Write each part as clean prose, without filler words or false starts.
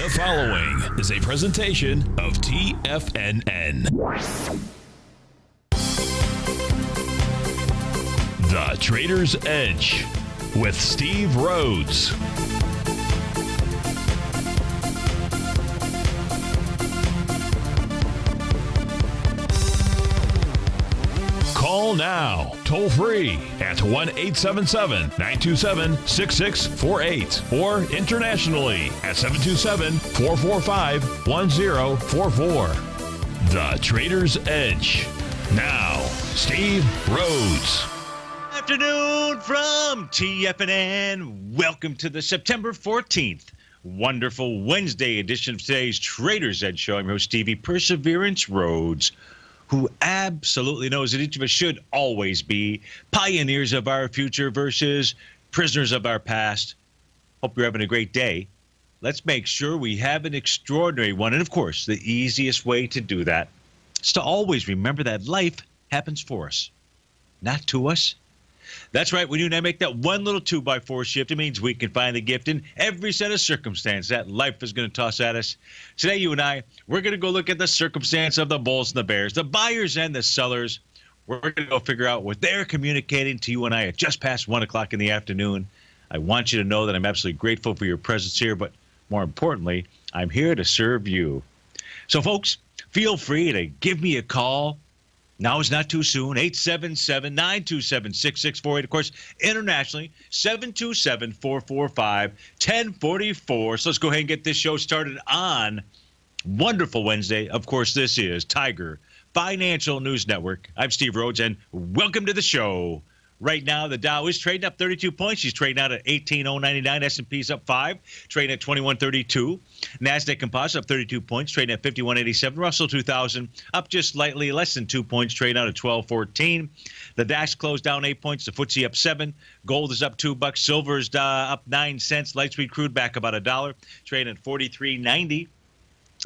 The following is a presentation of TFNN. The Trader's Edge with Steve Rhodes. Call now, toll free at 1-877-927-6648 or internationally at 727-445-1044. The Trader's Edge. Now, Steve Rhodes. Afternoon from TFNN. Welcome to the September 14th wonderful Wednesday edition of today's Trader's Edge show. I'm your host, Stevie Perseverance Rhodes, who absolutely knows that each of us should always be pioneers of our future versus prisoners of our past. Hope you're having a great day. Let's make sure we have an extraordinary one. And, of course, the easiest way to do that is to always remember that life happens for us, not to us. That's right. When you and I make that one little 2x4 shift, it means we can find the gift in every set of circumstance that life is going to toss at us. Today, you and I, we're going to go look at the circumstance of the bulls and the bears, the buyers and the sellers. We're going to go figure out what they're communicating to you and I at just past 1 o'clock in the afternoon. I want you to know that I'm absolutely grateful for your presence here, but more importantly, I'm here to serve you. So, folks, feel free to give me a call. Now is not too soon. 877-927-6648. Of course, internationally, 727-445-1044. So let's go ahead and get this show started on wonderful Wednesday. Of course, this is Tiger Financial News Network. I'm Steve Rhodes, and welcome to the show. Right now, the Dow is trading up 32 points. She's trading out at 18,099. S&P's up 5, trading at 2132. NASDAQ Composite up 32 points, trading at 5187. Russell 2000 up just slightly, less than 2 points, trading out at 1214. The DAX closed down 8 points. The FTSE up 7. Gold is up $2. Silver is up 9 cents. Light sweet crude back about $1, trading at 43.90.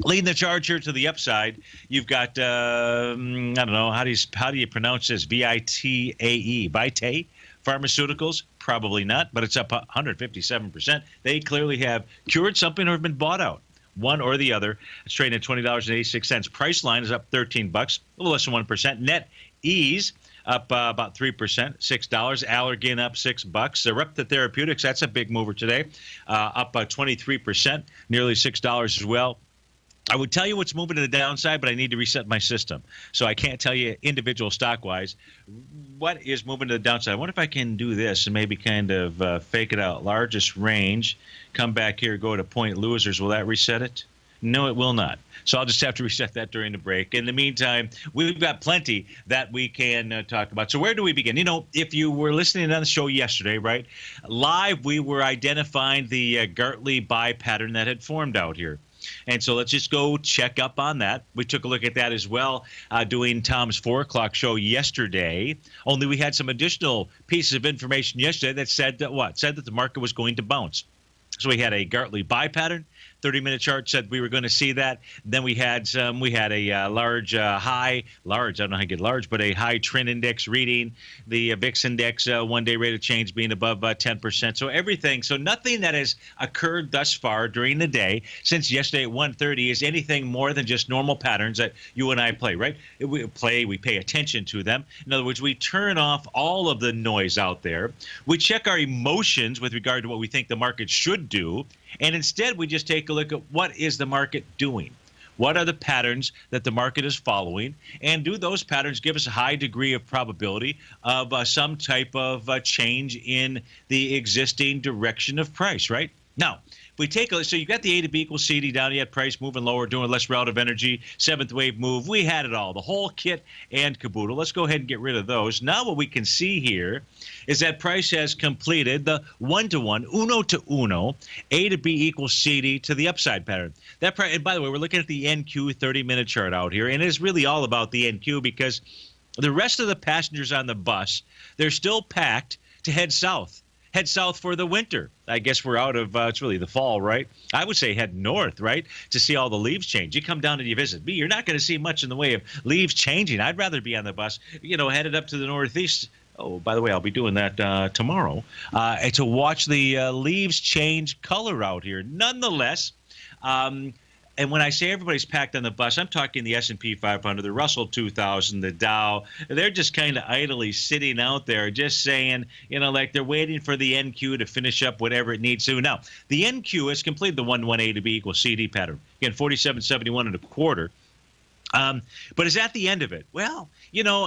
Leading the charge here to the upside, you've got, I don't know, how do you pronounce this? VITAE, Vitae Pharmaceuticals? Probably not, but it's up 157%. They clearly have cured something or have been bought out, one or the other. It's trading at $20.86. Priceline is up $13, a little less than 1%. Net Ease up about 3%, $6. Allergan up $6. Repta Therapeutics, that's a big mover today, up 23%, nearly $6 as well. I would tell you what's moving to the downside, but I need to reset my system. So I can't tell you individual stock-wise what is moving to the downside. I wonder if I can do this and maybe kind of fake it out. Largest range, come back here, go to point losers. Will that reset it? No, it will not. So I'll just have to reset that during the break. In the meantime, we've got plenty that we can talk about. So where do we begin? You know, if you were listening on the show yesterday, right, live, we were identifying the Gartley buy pattern that had formed out here. And so let's just go check up on that. We took a look at that as well doing Tom's 4 o'clock show yesterday. Only we had some additional pieces of information yesterday that said that what? Said that the market was going to bounce. So we had a Gartley buy pattern. 30-minute chart said we were going to see that. Then we had a large high, large, I don't know how you get large, but a high trend index reading. The VIX index, one-day rate of change being above 10%. So everything, so nothing that has occurred thus far during the day since yesterday at 1:30 is anything more than just normal patterns that you and I play, right? We pay attention to them. In other words, we turn off all of the noise out there. We check our emotions with regard to what we think the market should do. And instead, we just take a look at what is the market doing? What are the patterns that the market is following? And do those patterns give us a high degree of probability of some type of change in the existing direction of price, right? Now, if we take a look, so you've got the A to B equals CD down, you had price moving lower, doing less relative energy, seventh wave move. We had it all, the whole kit and caboodle. Let's go ahead and get rid of those. Now what we can see here is that price has completed the one-to-one, uno to uno, A to B equals CD to the upside pattern. That price, and by the way, we're looking at the NQ 30-minute chart out here, and it's really all about the NQ because the rest of the passengers on the bus, they're still packed to head south. Head south for the winter. I guess we're out of, it's really the fall, right? I would say head north, right, to see all the leaves change. You come down and you visit me, you're not going to see much in the way of leaves changing. I'd rather be on the bus, headed up to the northeast. Oh, by the way, I'll be doing that tomorrow to watch the leaves change color out here. Nonetheless, And when I say everybody's packed on the bus, I'm talking the S&P 500, the Russell 2000, the Dow. They're just kind of idly sitting out there, just saying, like they're waiting for the NQ to finish up whatever it needs to. Now, the NQ has completed the 118 to B equals CD pattern. Again, 47.71 and a quarter. But is that the end of it? Well,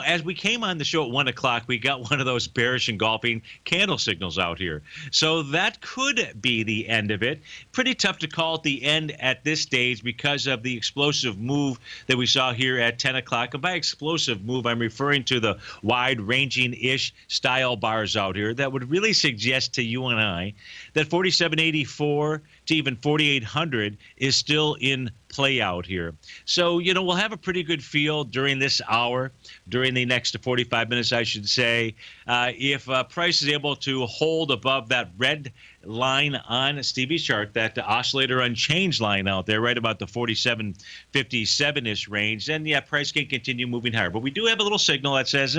as we came on the show at 1 o'clock, we got one of those bearish engulfing candle signals out here. So that could be the end of it. Pretty tough to call at the end at this stage because of the explosive move that we saw here at 10 o'clock. And by explosive move, I'm referring to the wide-ranging-ish style bars out here that would really suggest to you and I that 47.84 to even 4,800 is still in play out here. So, we'll have a pretty good feel during this hour, during the next 45 minutes, I should say, if price is able to hold above that red line on Stevie's chart, that oscillator unchanged line out there, right about the 47.57-ish range, then, price can continue moving higher. But we do have a little signal that says,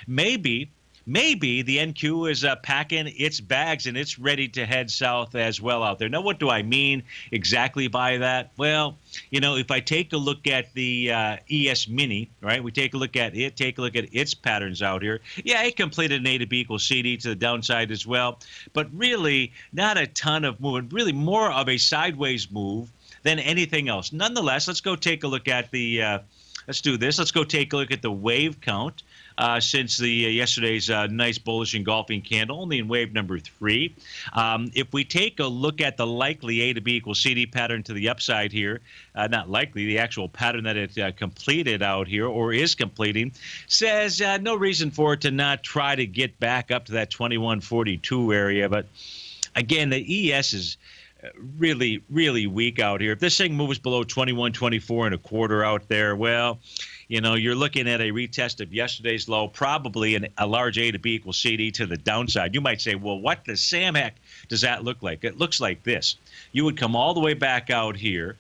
maybe the NQ is packing its bags and it's ready to head south as well out there. Now, what do I mean exactly by that? Well, if I take a look at the ES Mini, right, we take a look at its patterns out here. Yeah, it completed an A to B equals CD to the downside as well, but really not a ton of movement, really more of a sideways move than anything else. Nonetheless, let's go take a look at the let's do this. Let's go take a look at the wave count. Since the yesterday's nice bullish engulfing candle, only in wave number 3. If we take a look at the likely A to B equals CD pattern to the upside here, not likely, the actual pattern that it completed out here or is completing, says no reason for it to not try to get back up to that 2142 area. But again, the ES is really, really weak out here. If this thing moves below 2124 and a quarter out there, well, you're looking at a retest of yesterday's low, probably a large A to B equals CD to the downside. You might say, well, what the Sam heck does that look like? It looks like this. You would come all the way back out here.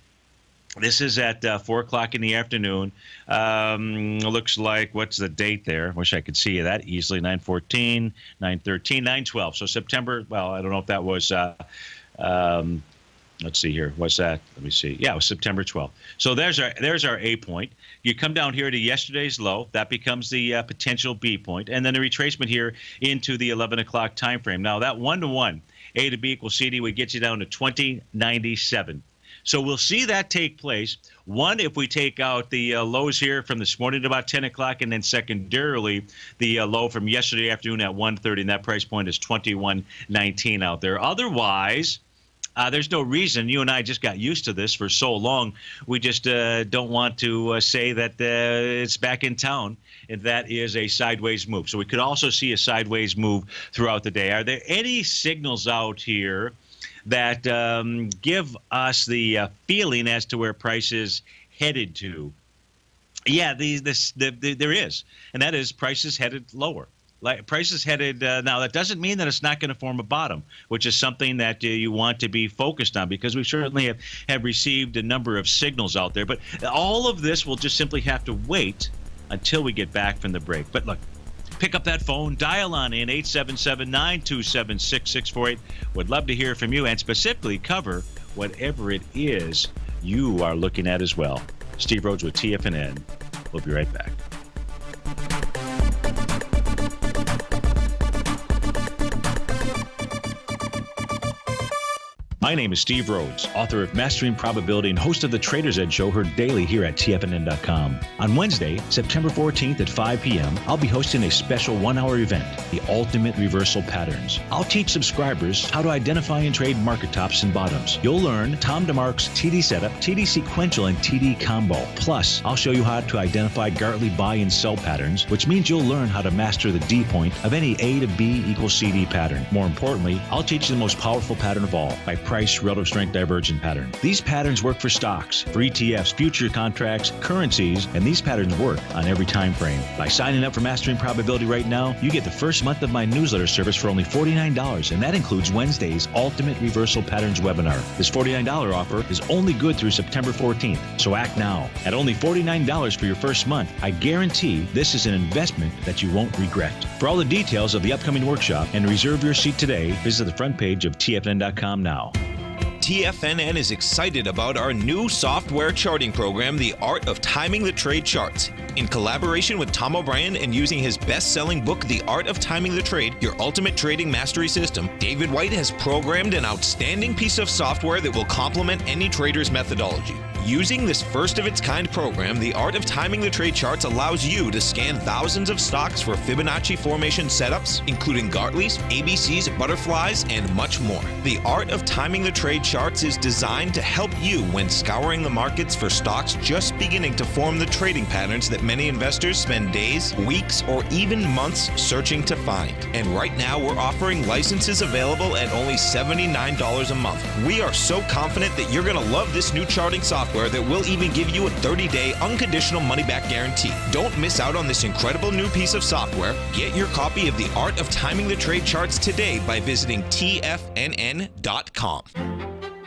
This is at 4 o'clock in the afternoon. Looks like, what's the date there? Wish I could see that easily. 9/14, 9/13, 9/12. So September, well, I don't know if that was let's see here. What's that? Let me see. Yeah, it was September 12th. So there's our A point. You come down here to yesterday's low. That becomes the potential B point. And then a retracement here into the 11 o'clock time frame. Now, that 1-to-1 A to B equals CD would get you down to 2097. So we'll see that take place. One, if we take out the lows here from this morning at about 10 o'clock, and then secondarily the low from yesterday afternoon at 1:30, and that price point is 2119 out there. Otherwise, there's no reason. You and I just got used to this for so long. We just don't want to say that it's back in town, and that is a sideways move. So we could also see a sideways move throughout the day. Are there any signals out here that give us the feeling as to where price is headed to? Yeah, there is, and that is price is headed lower. Like price is headed now. That doesn't mean that it's not going to form a bottom, which is something that you want to be focused on, because we certainly have received a number of signals out there. But all of this will just simply have to wait until we get back from the break. But look, pick up that phone, dial on in 877-927-6648. Would love to hear from you and specifically cover whatever it is you are looking at as well. Steve Rhodes with TFNN. We'll be right back. My name is Steve Rhodes, author of Mastering Probability and host of the Trader's Edge Show, heard daily here at TFNN.com. On Wednesday, September 14th at 5 p.m., I'll be hosting a special one-hour event, The Ultimate Reversal Patterns. I'll teach subscribers how to identify and trade market tops and bottoms. You'll learn Tom DeMark's TD Setup, TD Sequential, and TD Combo. Plus, I'll show you how to identify Gartley buy and sell patterns, which means you'll learn how to master the D point of any A to B equals CD pattern. More importantly, I'll teach you the most powerful pattern of all, by price relative strength divergent pattern. These patterns work for stocks, for ETFs, future contracts, currencies, and these patterns work on every time frame. By signing up for Mastering Probability right now, you get the first month of my newsletter service for only $49, and that includes Wednesday's Ultimate Reversal Patterns webinar. This $49 offer is only good through September 14th, so act now. At only $49 for your first month, I guarantee this is an investment that you won't regret. For all the details of the upcoming workshop and reserve your seat today, visit the front page of TFNN.com now. TFNN is excited about our new software charting program, The Art of Timing the Trade Charts. In collaboration with Tom O'Brien and using his best-selling book, The Art of Timing the Trade, Your Ultimate Trading Mastery System, David White has programmed an outstanding piece of software that will complement any trader's methodology. Using this first-of-its-kind program, The Art of Timing the Trade Charts allows you to scan thousands of stocks for Fibonacci formation setups, including Gartley's, ABC's, butterflies, and much more. The Art of Timing the Trade Charts is designed to help you when scouring the markets for stocks just beginning to form the trading patterns that many investors spend days, weeks, or even months searching to find. And right now, we're offering licenses available at only $79 a month. We are so confident that you're going to love this new charting software that will even give you a 30-day unconditional money-back guarantee. Don't miss out on this incredible new piece of software. Get your copy of The Art of Timing the Trade Charts today by visiting TFNN.com.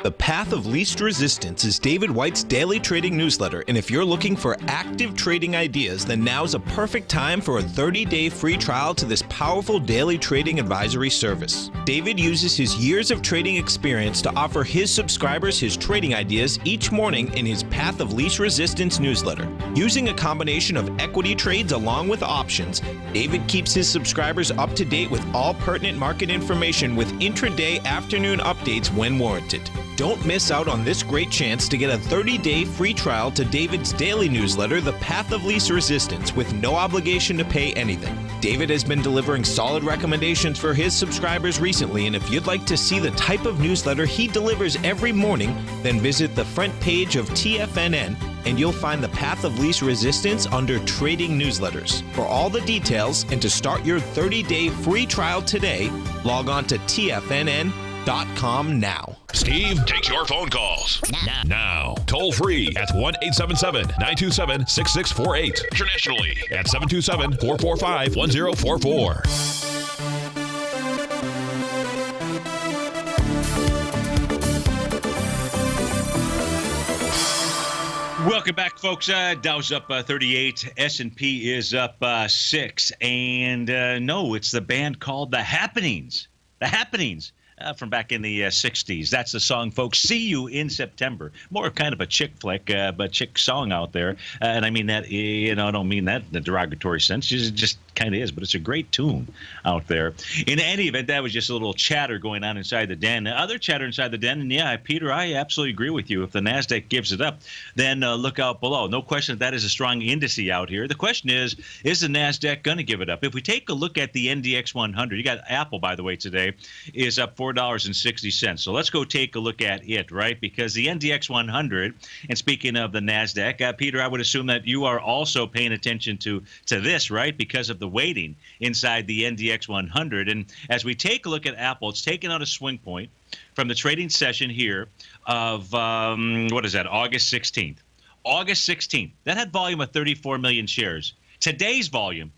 The Path of Least Resistance is David White's daily trading newsletter, and if you're looking for active trading ideas, then now's a perfect time for a 30-day free trial to this powerful daily trading advisory service. David uses his years of trading experience to offer his subscribers his trading ideas each morning in his Path of Least Resistance newsletter. Using a combination of equity trades along with options, David keeps his subscribers up to date with all pertinent market information with intraday afternoon updates when warranted. Don't miss out on this great chance to get a 30-day free trial to David's daily newsletter, The Path of Least Resistance, with no obligation to pay anything. David has been delivering solid recommendations for his subscribers recently, and if you'd like to see the type of newsletter he delivers every morning, then visit the front page of TFNN, and you'll find The Path of Least Resistance under Trading Newsletters. For all the details and to start your 30-day free trial today, log on to TFNN.com now. Steve takes your phone calls now. Toll free at 1-877-927-6648. Internationally at 727-445-1044. Welcome back, folks. Dow's up 38. S&P is up 6. And no, it's the band called The Happenings. The Happenings. From back in the 60s. That's the song, folks. See You in September. More of kind of a chick flick, but chick song out there. And I mean that, I don't mean that in the derogatory sense. It just kind of is, but it's a great tune out there. In any event, that was just a little chatter going on inside the den. Other chatter inside the den, and yeah, Peter, I absolutely agree with you. If the NASDAQ gives it up, then look out below. No question that is a strong indice out here. The question is the NASDAQ going to give it up? If we take a look at the NDX 100, you got Apple, by the way, today, is up $4.60. So let's go take a look at it, right? Because the NDX 100, and speaking of the NASDAQ, Peter, I would assume that you are also paying attention to this, right? Because of the weighting inside the NDX 100. And as we take a look at Apple, it's taken out a swing point from the trading session here of, August 16th. August 16th. That had volume of 34 million shares. Today's volume,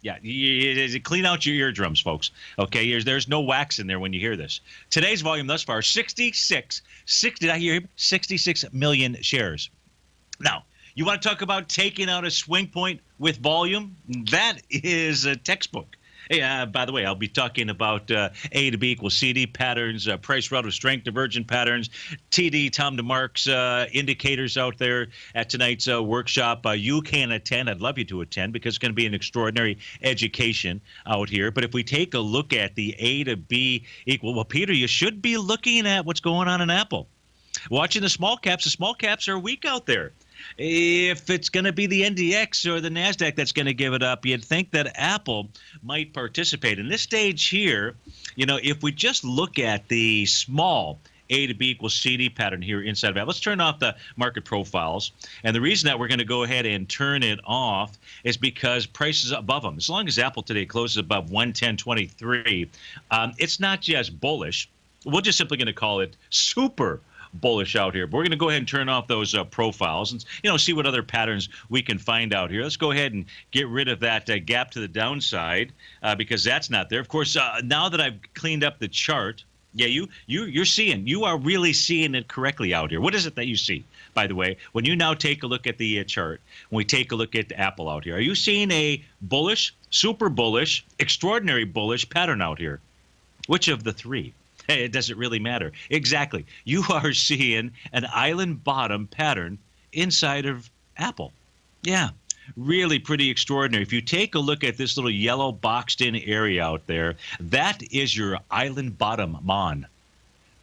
clean out your eardrums, folks. Okay, there's no wax in there when you hear this. Today's volume thus far, 66 million shares. Now, you want to talk about taking out a swing point with volume? That is a textbook. Hey, by the way, I'll be talking about A to B equals CD patterns, price relative strength divergent patterns, TD, Tom DeMark's indicators out there at tonight's workshop. You can attend. I'd love you to attend because it's going to be an extraordinary education out here. But if we take a look at the A to B equal, well, Peter, you should be looking at what's going on in Apple. Watching the small caps are weak out there. If it's going to be the NDX or the NASDAQ that's going to give it up, you'd think that Apple might participate. In this stage here, if we just look at the small A to B equals CD pattern here inside of Apple, let's turn off the market profiles. And the reason that we're going to go ahead and turn it off is because price is above them. As long as Apple today closes above 110.23, it's not just bullish. We're just simply going to call it super bullish out here. But we're going to go ahead and turn off those profiles and see what other patterns we can find out here. Let's go ahead and get rid of that gap to the downside because that's not there. Of course, now that I've cleaned up the chart, you are really seeing it correctly out here. What is it that you see, by the way, when you now take a look at the chart, when we take a look at Apple out here? Are you seeing a bullish, super bullish, extraordinary bullish pattern out here? Which of the three? Does it really matter? Exactly. You are seeing an island bottom pattern inside of Apple. Yeah, really pretty extraordinary. If you take a look at this little yellow boxed in area out there, that is your island bottom mon.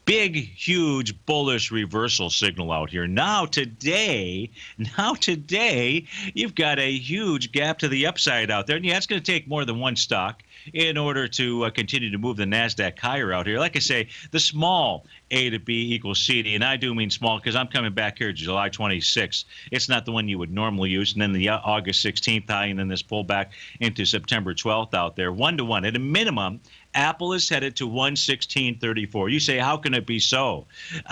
Big, huge bullish reversal signal out here. Now today, you've got a huge gap to the upside out there. And yeah, it's going to take more than one stock in order to continue to move the NASDAQ higher out here. Like I say, the small A to B equals CD, and I do mean small because I'm coming back here July 26th. It's not the one you would normally use, and then the August 16th high, and then this pullback into September 12th out there. 1-to-1. At a minimum, Apple is headed to 116.34. You say, how can it be so?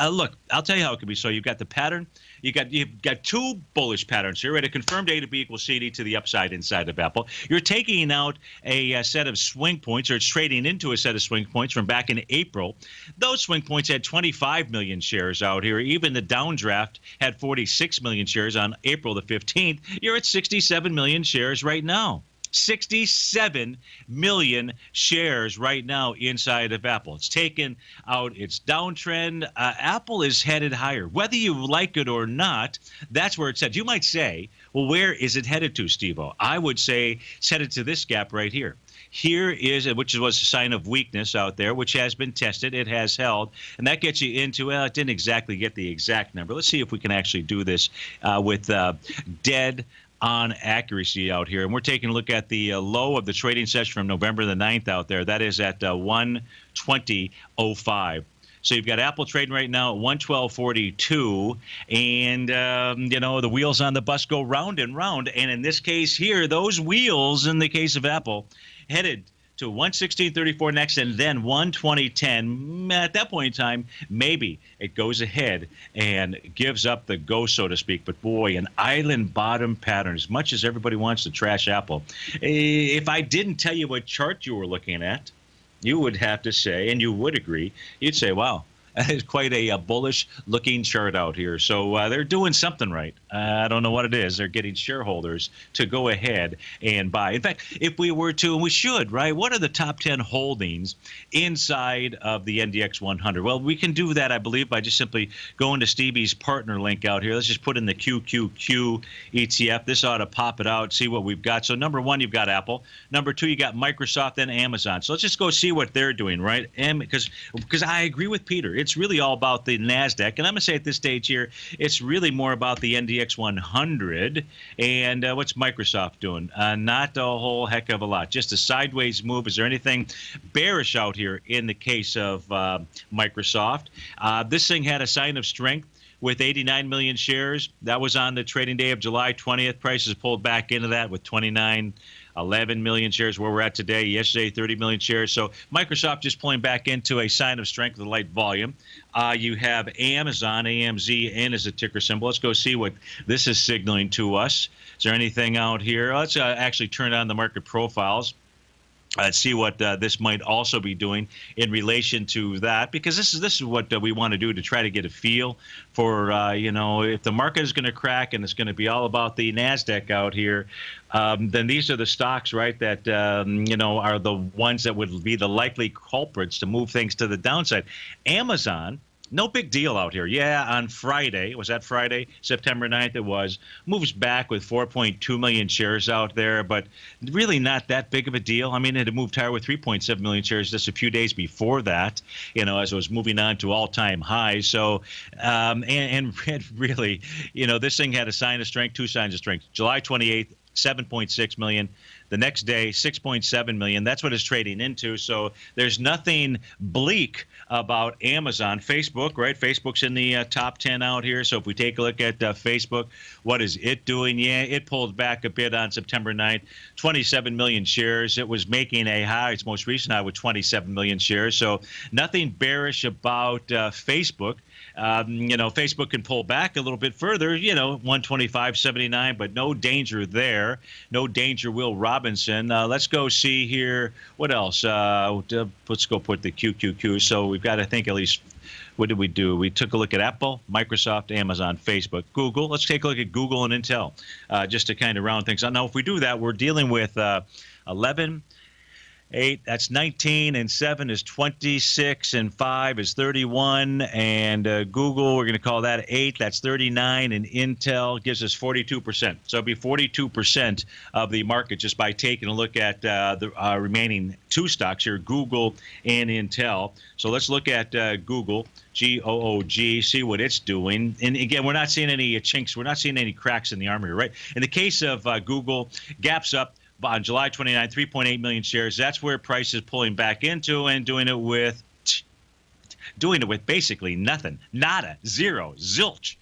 Look, I'll tell you how it can be so. You've got the pattern. You've got two bullish patterns here, right? A confirmed A to B equals CD to the upside inside of Apple. You're taking out a set of swing points, or it's trading into a set of swing points from back in April. Those swing points had 25 million shares out here. Even the downdraft had 46 million shares on April the 15th. You're at 67 million shares right now. 67 million shares right now inside of Apple. It's taken out its downtrend. Apple is headed higher. Whether you like it or not, that's where it's headed. You might say, well, where is it headed to, Steve-O? I would say it's headed to this gap right here. Here is, which was a sign of weakness out there, which has been tested. It has held. And that gets you into, well, it didn't exactly get the exact number. Let's see if we can actually do this with dead on accuracy out here. And we're taking a look at the low of the trading session from November the 9th out there. That is at 120.05. So you've got Apple trading right now at 112.42, and the wheels on the bus go round and round. And in this case here, those wheels, in the case of Apple, headed to 116.34 next, and then 120.10. At that point in time, maybe it goes ahead and gives up the ghost, so to speak. But boy, an island bottom pattern. As much as everybody wants to trash Apple, if I didn't tell you what chart you were looking at, you would have to say, and you would agree, you'd say, wow, that is quite a bullish-looking chart out here. So they're doing something right. I don't know what it is. They're getting shareholders to go ahead and buy. In fact, if we were to, and we should, right, what are the top 10 holdings inside of the NDX 100? Well, we can do that, I believe, by just simply going to Stevie's partner link out here. Let's just put in the QQQ ETF. This ought to pop it out, see what we've got. So number one, you've got Apple. Number two, you got Microsoft and Amazon. So let's just go see what they're doing, right? And because I agree with Peter. It's really all about the NASDAQ. And I'm going to say at this stage here, it's really more about the NDX 100. And what's Microsoft doing? Not a whole heck of a lot. Just a sideways move. Is there anything bearish out here in the case of Microsoft? This thing had a sign of strength with 89 million shares. That was on the trading day of July 20th. Prices pulled back into that with 11 million shares where we're at today. Yesterday, 30 million shares. So Microsoft just pulling back into a sign of strength with a light volume. You have Amazon, AMZN is a ticker symbol. Let's go see what this is signaling to us. Is there anything out here? Let's actually turn on the market profiles. Let's see what this might also be doing in relation to that, because this is what we want to do to try to get a feel for, if the market is going to crack and it's going to be all about the NASDAQ out here, then these are the stocks, right, that, are the ones that would be the likely culprits to move things to the downside. Amazon, no big deal out here. Yeah, on Friday, was that Friday, September 9th it was, moves back with 4.2 million shares out there, but really not that big of a deal. I mean, it had moved higher with 3.7 million shares just a few days before that, as it was moving on to all-time highs. So, and really, this thing had a sign of strength, two signs of strength. July 28th, 7.6 million. The next day, 6.7 million. That's what it's trading into. So there's nothing bleak about Amazon. Facebook, right? Facebook's in the top 10 out here. So if we take a look at Facebook, what is it doing? Yeah, it pulled back a bit on September 9th, 27 million shares. It was making a high, its most recent high with 27 million shares. So nothing bearish about Facebook. Facebook can pull back a little bit further, 125.79, but no danger there. No danger, Will Robinson. Let's go see here. What else? Let's go put the QQQ. So we've got, I think, at least, what did we do? We took a look at Apple, Microsoft, Amazon, Facebook, Google. Let's take a look at Google and Intel just to kind of round things out. Now, if we do that, we're dealing with 11 8, that's 19, and 7 is 26, and 5 is 31, and Google, we're going to call that 8, that's 39, and Intel gives us 42%. So it'll be 42% of the market just by taking a look at the remaining two stocks here, Google and Intel. So let's look at Google, G-O-O-G, see what it's doing. And again, we're not seeing any chinks. We're not seeing any cracks in the armor here, right? In the case of Google, gaps up on July 29, 3.8 million shares. That's where price is pulling back into and doing it with basically nothing. Nada, zero, zilch.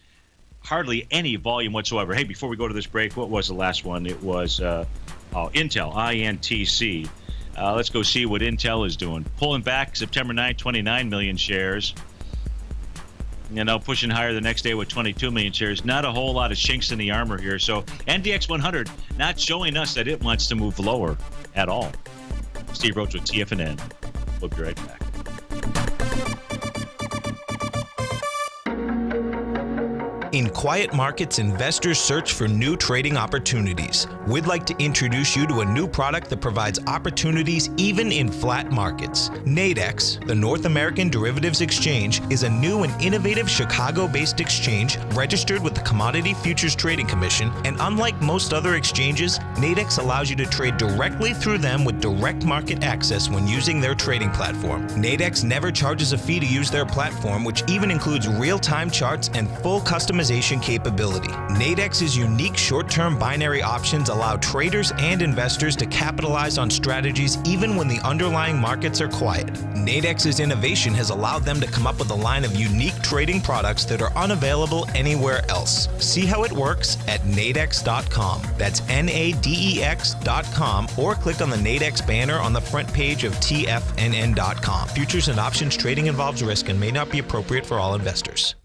Hardly any volume whatsoever. Hey, before we go to this break, what was the last one? It was Intel, INTC. Let's go see what Intel is doing. Pulling back September 9, 29 million shares. Pushing higher the next day with 22 million shares. Not a whole lot of chinks in the armor here. So NDX 100 not showing us that it wants to move lower at all. Steve Rhodes with TFNN. We'll be right back. In quiet markets, investors search for new trading opportunities. We'd like to introduce you to a new product that provides opportunities even in flat markets. Nadex, the North American Derivatives Exchange, is a new and innovative Chicago-based exchange registered with the Commodity Futures Trading Commission, and unlike most other exchanges, Nadex allows you to trade directly through them with direct market access when using their trading platform. Nadex never charges a fee to use their platform, which even includes real-time charts and full customization capability. Nadex's unique short-term binary options allow traders and investors to capitalize on strategies even when the underlying markets are quiet. Nadex's innovation has allowed them to come up with a line of unique trading products that are unavailable anywhere else. See how it works at nadex.com. That's NADEX.com, or click on the Nadex banner on the front page of TFNN.com. Futures and options trading involves risk and may not be appropriate for all investors.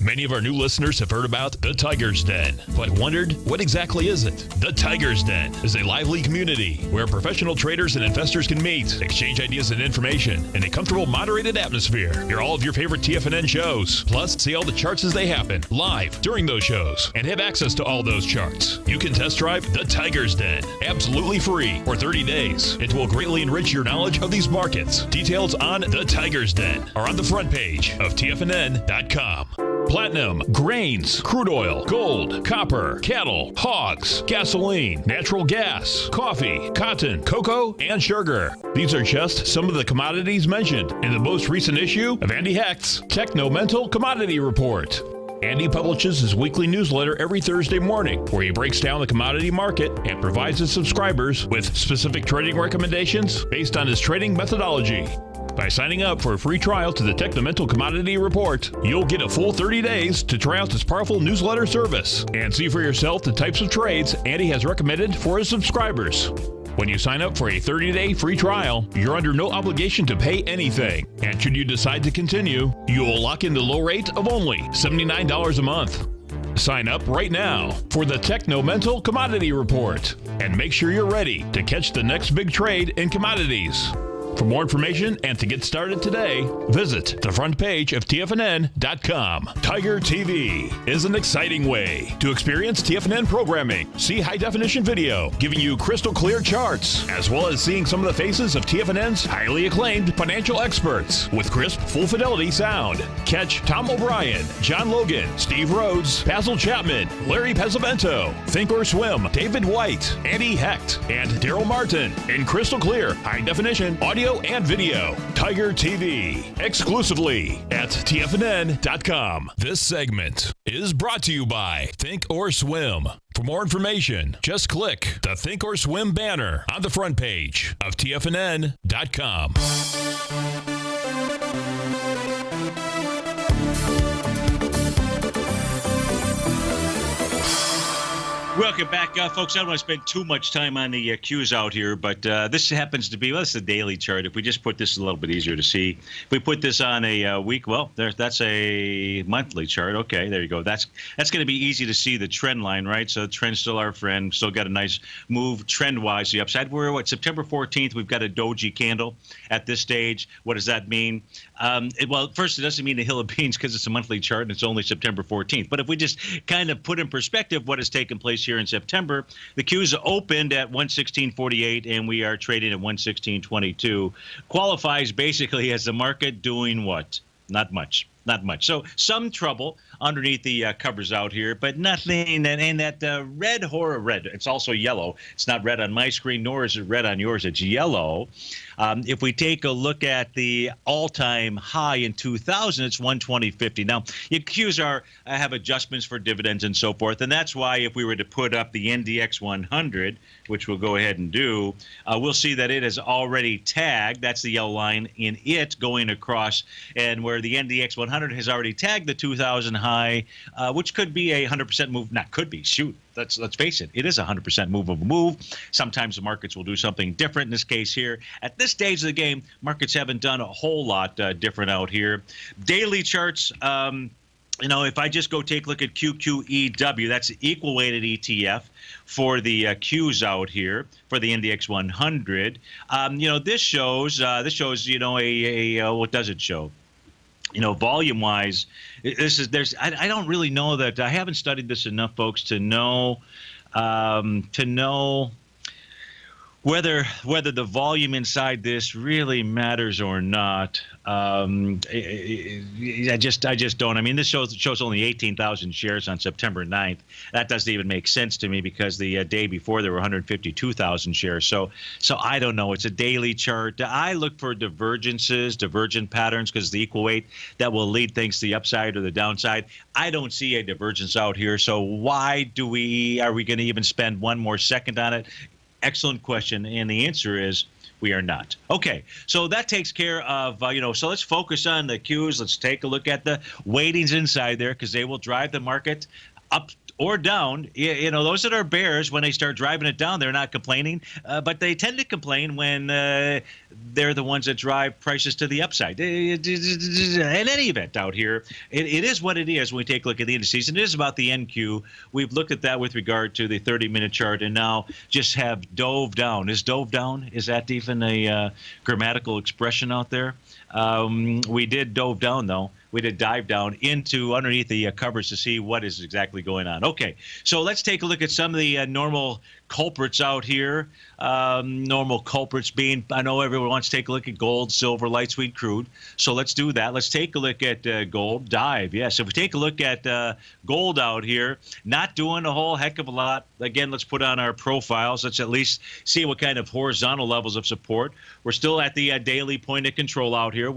Many of our new listeners have heard about the Tiger's Den, but wondered, what exactly is it? The Tiger's Den is a lively community where professional traders and investors can meet, exchange ideas and information in a comfortable, moderated atmosphere. Hear all of your favorite TFNN shows, plus see all the charts as they happen live during those shows, and have access to all those charts. You can test drive the Tiger's Den absolutely free for 30 days. It will greatly enrich your knowledge of these markets. Details on the Tiger's Den are on the front page of TFNN.com. Platinum, grains, crude oil, gold, copper, cattle, hogs, gasoline, natural gas, coffee, cotton, cocoa, and sugar. These are just some of the commodities mentioned in the most recent issue of Andy Hecht's Techno-Mental Commodity Report. Andy publishes his weekly newsletter every Thursday morning, where he breaks down the commodity market and provides his subscribers with specific trading recommendations based on his trading methodology. By signing up for a free trial to the Techno-Mental Commodity Report, you'll get a full 30 days to try out this powerful newsletter service and see for yourself the types of trades Andy has recommended for his subscribers. When you sign up for a 30-day free trial, you're under no obligation to pay anything. And should you decide to continue, you will lock in the low rate of only $79 a month. Sign up right now for the Techno-Mental Commodity Report and make sure you're ready to catch the next big trade in commodities. For more information and to get started today, visit the front page of TFNN.com. TigerTV is an exciting way to experience TFNN programming. See high-definition video, giving you crystal clear charts, as well as seeing some of the faces of TFNN's highly acclaimed financial experts with crisp, full-fidelity sound. Catch Tom O'Brien, John Logan, Steve Rhodes, Basil Chapman, Larry Pesavento, Think or Swim, David White, Andy Hecht, and Daryl Martin in crystal clear, high-definition audio and video. Tiger TV, exclusively at TFNN.com. This segment is brought to you by Think or Swim. For more information, just click the Think or Swim banner on the front page of TFNN.com. Welcome back, folks. I don't want to spend too much time on the cues out here, but this happens to be, well, it's a daily chart. If we just put this a little bit easier to see, if we put this on a week, well, that's a monthly chart. Okay, there you go. That's going to be easy to see the trend line, right? So the trend's still our friend. Still got a nice move trend-wise to the upside. We're what, September 14th? We've got a doji candle at this stage. What does that mean? Well, first, it doesn't mean a hill of beans because it's a monthly chart and it's only September 14th. But if we just kind of put in perspective what has taken place here here in September. The Qs opened at 116.48, and we are trading at 116.22. Qualifies basically as the market doing what? Not much. Not much. So some trouble underneath the covers out here, but nothing. And that red horror red, it's also yellow. It's not red on my screen, nor is it red on yours. It's yellow. If we take a look at the all-time high in 2000, it's 120.50. Now, the Qs have adjustments for dividends and so forth, and that's why if we were to put up the NDX 100, which we'll go ahead and do, we'll see that it has already tagged. That's the yellow line in it going across, and where the NDX 100 has already tagged the 2000 high, which could be a 100% move. Not could be. Shoot. Let's face it. It is a 100% move of a move. Sometimes the markets will do something different. In this case here, at this stage of the game, markets haven't done a whole lot different out here. Daily charts. If I just go take a look at QQEW, that's the equal weighted ETF for the Qs out here for the NDX 100. This shows what does it show? Volume-wise, I don't really know that. I haven't studied this enough, folks, to know whether the volume inside this really matters or not. I just don't. I mean, this shows only 18,000 shares on September 9th. That doesn't even make sense to me because the day before there were 152,000 shares. So I don't know. It's a daily chart. I look for divergent patterns, because the equal weight that will lead things to the upside or the downside. I don't see a divergence out here. So why are we going to even spend one more second on it? Excellent question, and the answer is we are not. Okay, so that takes care of, so let's focus on the Qs. Let's take a look at the weightings inside there, because they will drive the market up or down. Those that are bears, when they start driving it down, they're not complaining, but they tend to complain when they're the ones that drive prices to the upside. In any event out here, it is what it is when we take a look at the indices, and it is about the NQ. We've looked at that with regard to the 30-minute chart, and now just have dove down. Is dove down? Is that even a grammatical expression out there? We did dove down, though. We did dive down into underneath the covers to see what is exactly going on. Okay, so let's take a look at some of the normal culprits out here. Normal culprits being, I know everyone wants to take a look at gold, silver, light sweet crude. So let's do that. Let's take a look at gold. Dive, yes. If we take a look at gold out here, not doing a whole heck of a lot. Again, let's put on our profiles. Let's at least see what kind of horizontal levels of support. We're still at the daily point of control out here.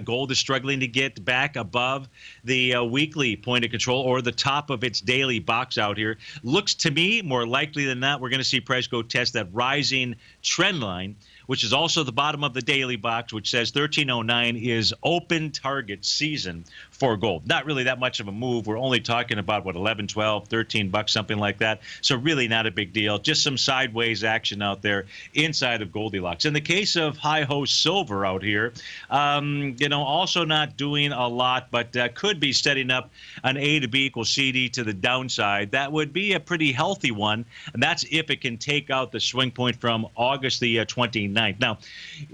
Gold is struggling to get back above the weekly point of control, or the top of its daily box out here. Looks to me more likely than not we're going to see price go test that rising trend line, which is also the bottom of the daily box, which says 1309 is open target season for gold. Not really that much of a move. We're only talking about, what, 11, 12, 13 bucks, something like that. So really not a big deal. Just some sideways action out there inside of Goldilocks. In the case of high-ho silver out here, also not doing a lot, but could be setting up an A to B equals CD to the downside. That would be a pretty healthy one, and that's if it can take out the swing point from August the 29th. Now,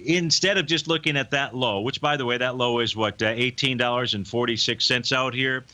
instead of just looking at that low, which, by the way, that low is, what, $18.46 out here.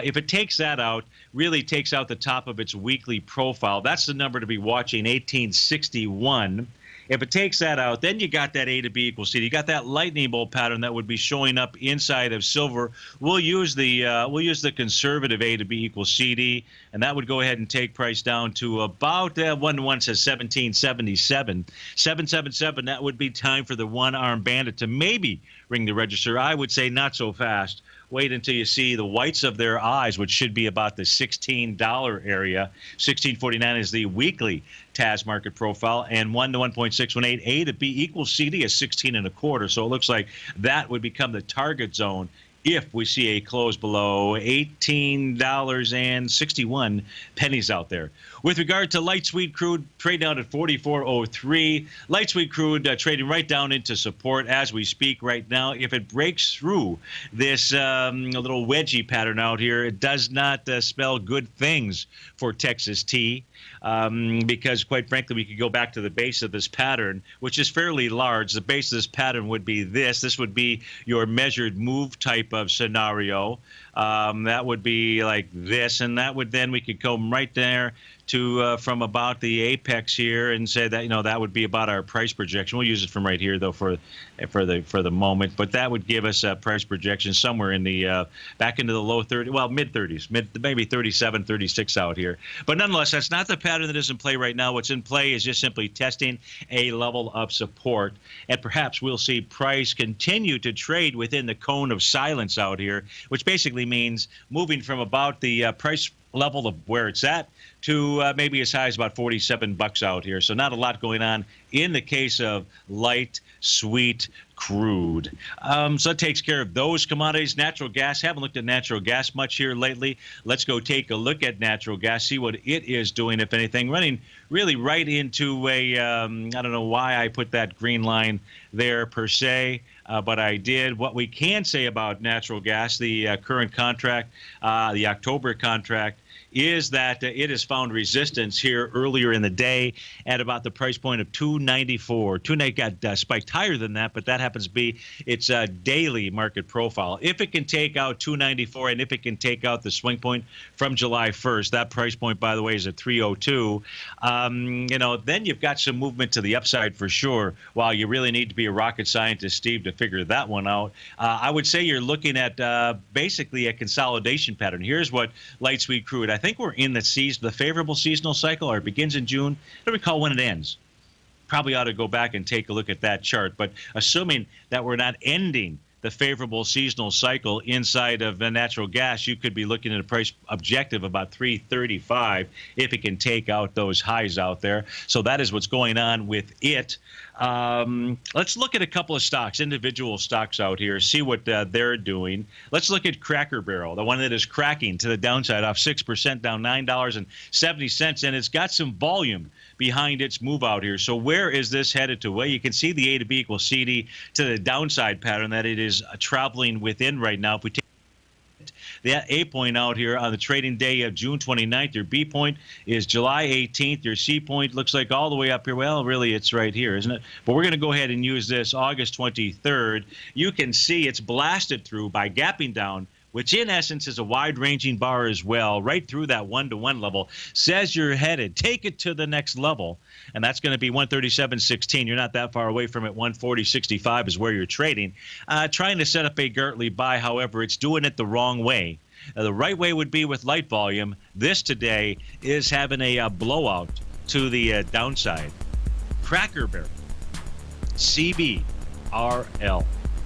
If it takes that out, really takes out the top of its weekly profile, that's the number to be watching, 1861. If it takes that out, then you got that A to B equals C. You got that lightning bolt pattern that would be showing up inside of silver. We'll use the conservative A to B equals CD, and that would go ahead and take price down to about 1-to-1 says 1777, 777. That would be time for the one-arm bandit to maybe ring the register. I would say not so fast. Wait until you see the whites of their eyes, which should be about the $16 area. 1649 is the weekly TAS market profile, and 1 to 1.618 A to B equals CD is 16.25. So it looks like that would become the target zone if we see a close below $18.61 out there. With regard to light sweet crude, trade down at 44.03. Light sweet crude trading right down into support as we speak right now. If it breaks through this little wedgie pattern out here, it does not spell good things for Texas tea. Because, quite frankly, we could go back to the base of this pattern, which is fairly large. The base of this pattern would be this. This would be your measured move type of scenario. That would be like this, and that would then we could come right there to from about the apex here and say that that would be about our price projection. We'll use it from right here though for the moment, but that would give us a price projection somewhere in the back into the low 30, well, mid 30s, maybe 37, 36 out here. But nonetheless, that's not the pattern that is in play right now. What's in play is just simply testing a level of support, and perhaps we'll see price continue to trade within the cone of silence out here, which basically means moving from about the price level of where it's at to maybe as high as about $47 out here. So not a lot going on in the case of light, sweet crude. So it takes care of those commodities. Natural gas, haven't looked at natural gas much here lately. Let's go take a look at natural gas, see what it is doing, if anything. Running really right into a, I don't know why I put that green line there per se, but I did. What we can say about natural gas, the current contract, the October contract, is that it has found resistance here earlier in the day at about the price point of $2.94. $2.90 got spiked higher than that, but that happens to be its daily market profile. If it can take out $2.94 and if it can take out the swing point from July 1st, that price point, by the way, is at $3.02. Then you've got some movement to the upside for sure. While you really need to be a rocket scientist, Steve, to figure that one out, I would say you're looking at basically a consolidation pattern. Here's what light sweet crude. I think we're in the favorable seasonal cycle, or it begins in June. I don't recall when it ends. Probably ought to go back and take a look at that chart. But assuming that we're not ending the favorable seasonal cycle inside of natural gas, you could be looking at a price objective about $3.35 if it can take out those highs out there. So that is what's going on with it. Let's look at a couple of stocks, individual stocks out here, see what they're doing. Let's look at Cracker Barrel, the one that is cracking to the downside, off 6%, down $9.70, and it's got some volume behind its move out here. So where is this headed to? Well, you can see the A to B equals CD to the downside pattern that it is traveling within right now. If we take that A point out here on the trading day of June 29th, your B point is July 18th, your C point looks like all the way up here. Well, really, it's right here, isn't it? But we're going to go ahead and use this August 23rd. You can see it's blasted through by gapping down, which in essence is a wide-ranging bar as well, right through that 1-to-1 level. Says you're headed. Take it to the next level, and that's going to be 137.16. You're not that far away from it. 140.65 is where you're trading. Trying to set up a Gartley buy, however, it's doing it the wrong way. The right way would be with light volume. This today is having a blowout to the downside. Cracker Barrel, CBRL.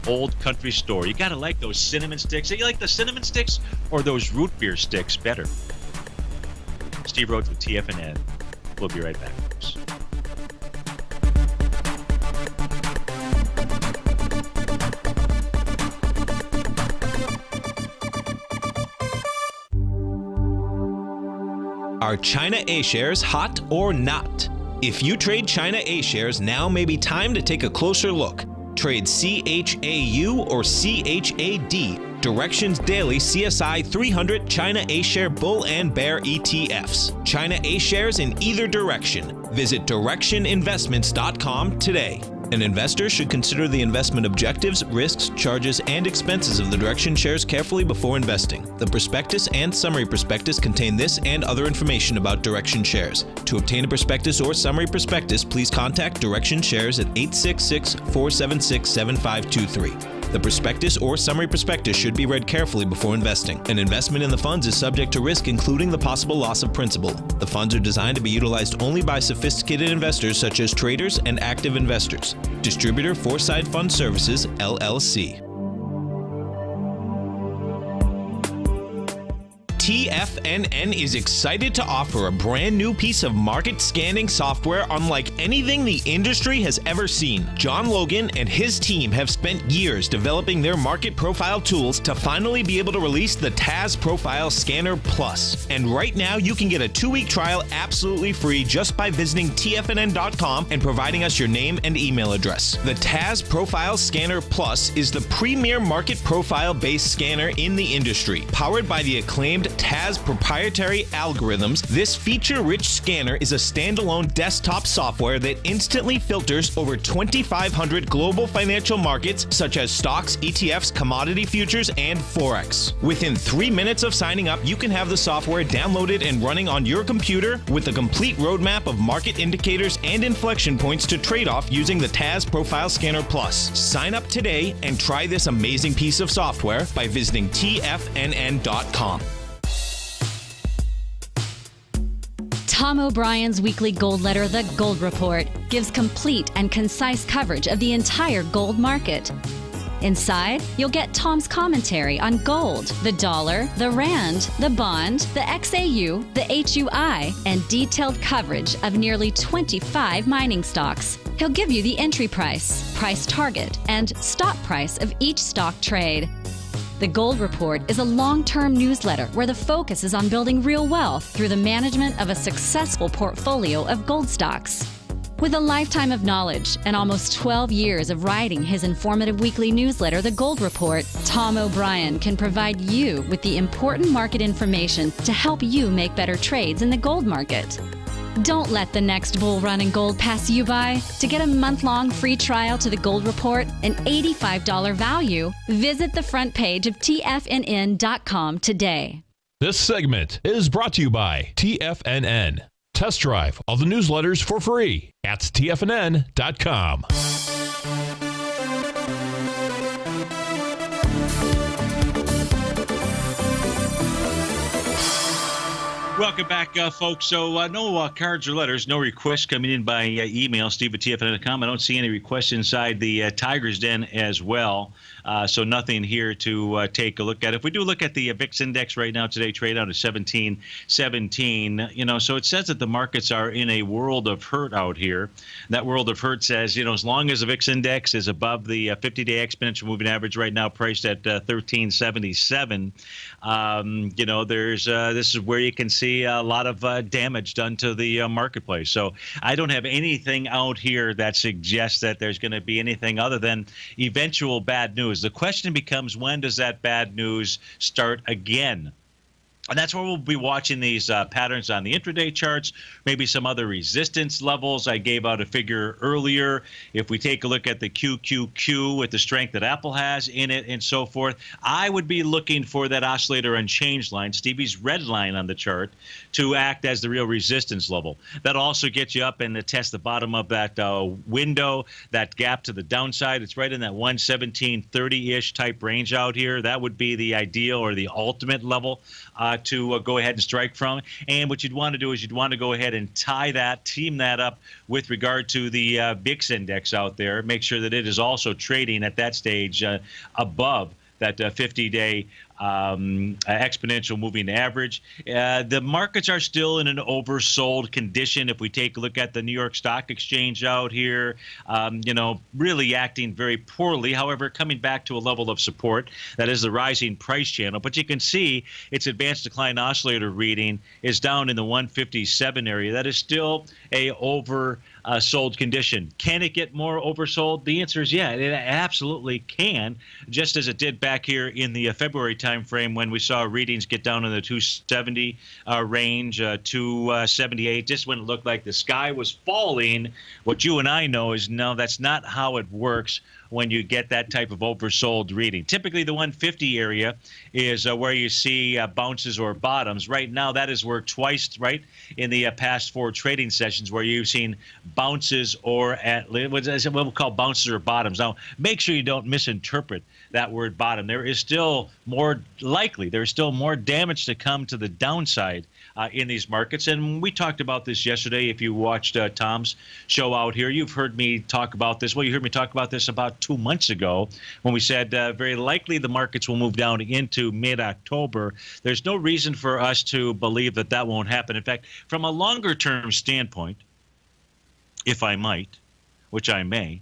Old Country Store. You gotta like those cinnamon sticks. You like the cinnamon sticks or those root beer sticks better? Steve Rhodes with TFNN. We'll be right back, folks. Are China A shares hot or not? If you trade China A shares, now may be time to take a closer look. Trade CHAU or CHAD, Directions Daily CSI 300 China A-Share Bull and Bear ETFs. China A-Shares in either direction. Visit directioninvestments.com today. An investor should consider the investment objectives, risks, charges, and expenses of the Direction shares carefully before investing. The prospectus and summary prospectus contain this and other information about Direction shares. To obtain a prospectus or summary prospectus, please contact Direction shares at 866-476-7523. The prospectus or summary prospectus should be read carefully before investing. An investment in the funds is subject to risk, including the possible loss of principal. The funds are designed to be utilized only by sophisticated investors such as traders and active investors. Distributor Foreside Fund Services, LLC. TFNN is excited to offer a brand new piece of market scanning software unlike anything the industry has ever seen. John Logan and his team have spent years developing their market profile tools to finally be able to release the TAS Profile Scanner Plus. And right now you can get a 2-week trial absolutely free just by visiting TFNN.com and providing us your name and email address. The TAS Profile Scanner Plus is the premier market profile based scanner in the industry, powered by the acclaimed TAS proprietary algorithms, this feature-rich scanner is a standalone desktop software that instantly filters over 2,500 global financial markets such as stocks, ETFs, commodity futures, and Forex. Within 3 minutes of signing up, you can have the software downloaded and running on your computer with a complete roadmap of market indicators and inflection points to trade off using the TAS Profile Scanner Plus. Sign up today and try this amazing piece of software by visiting TFNN.com. Tom O'Brien's weekly gold letter, The Gold Report, gives complete and concise coverage of the entire gold market. Inside, you'll get Tom's commentary on gold, the dollar, the rand, the bond, the XAU, the HUI, and detailed coverage of nearly 25 mining stocks. He'll give you the entry price, price target, and stop price of each stock trade. The Gold Report is a long-term newsletter where the focus is on building real wealth through the management of a successful portfolio of gold stocks. With a lifetime of knowledge and almost 12 years of writing his informative weekly newsletter, The Gold Report, Tom O'Brien can provide you with the important market information to help you make better trades in the gold market. Don't let the next bull run in gold pass you by. To get a month-long free trial to The Gold Report, an $85 value, visit the front page of TFNN.com today. This segment is brought to you by TFNN. Test drive all the newsletters for free at TFNN.com. Welcome back, folks. So no cards or letters, no requests coming in by email, steve@tfnn.com. I don't see any requests inside the Tiger's Den as well. So nothing here to take a look at. If we do look at the VIX index right now today, trade out at 1717. So it says that the markets are in a world of hurt out here. That world of hurt says, as long as the VIX index is above the 50-day exponential moving average right now, priced at 1377, this is where you can see a lot of damage done to the marketplace. So I don't have anything out here that suggests that there's going to be anything other than eventual bad news. The question becomes, when does that bad news start again? And that's where we'll be watching these patterns on the intraday charts, maybe some other resistance levels. I gave out a figure earlier. If we take a look at the QQQ with the strength that Apple has in it and so forth, I would be looking for that oscillator unchanged line, Stevie's red line on the chart, to act as the real resistance level. That also gets you up and to test the bottom of that window, that gap to the downside. It's right in that 117.30-ish type range out here. That would be the ideal or the ultimate level to go ahead and strike from. And what you'd want to do is you'd want to go ahead and team that up with regard to the VIX index out there. Make sure that it is also trading at that stage above that 50-day exponential moving average. The markets are still in an oversold condition. If we take a look at the New York Stock Exchange out here, really acting very poorly. However, coming back to a level of support, that is the rising price channel. But you can see its advanced decline oscillator reading is down in the 157 area. That is still a oversold condition. Can it get more oversold? The answer is yeah, it absolutely can, just as it did back here in the February time frame when we saw readings get down in the 270 range, 278, just when it looked like the sky was falling. What you and I know is, no, that's not how it works when you get that type of oversold reading. Typically, the 150 area is where you see bounces or bottoms. Right now, that has worked twice, right, in the past 4 trading sessions where you've seen bounces or what we'll call bounces or bottoms. Now, make sure you don't misinterpret that word bottom. There is still more damage to come to the downside in these markets. And we talked about this yesterday. If you watched Tom's show out here, you've heard me talk about this. Well, you heard me talk about this about 2 months ago when we said very likely the markets will move down into mid-October. There's no reason for us to believe that that won't happen. In fact, from a longer-term standpoint, if I might, which I may,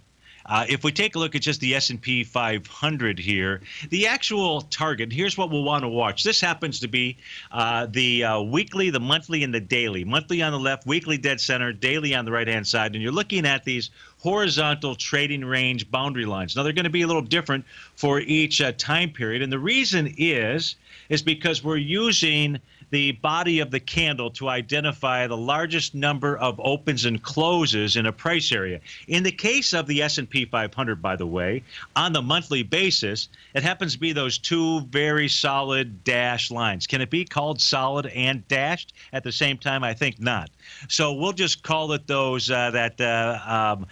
If we take a look at just the S&P 500 here, the actual target, here's what we'll want to watch. This happens to be the weekly, the monthly, and the daily. Monthly on the left, weekly dead center, daily on the right-hand side. And you're looking at these horizontal trading range boundary lines. Now, they're going to be a little different for each time period. And the reason is because we're using the body of the candle to identify the largest number of opens and closes in a price area. In the case of the S&P 500, by the way, on the monthly basis, it happens to be those two very solid dashed lines. Can it be called solid and dashed at the same time? I think not. So we'll just call it those highlighted.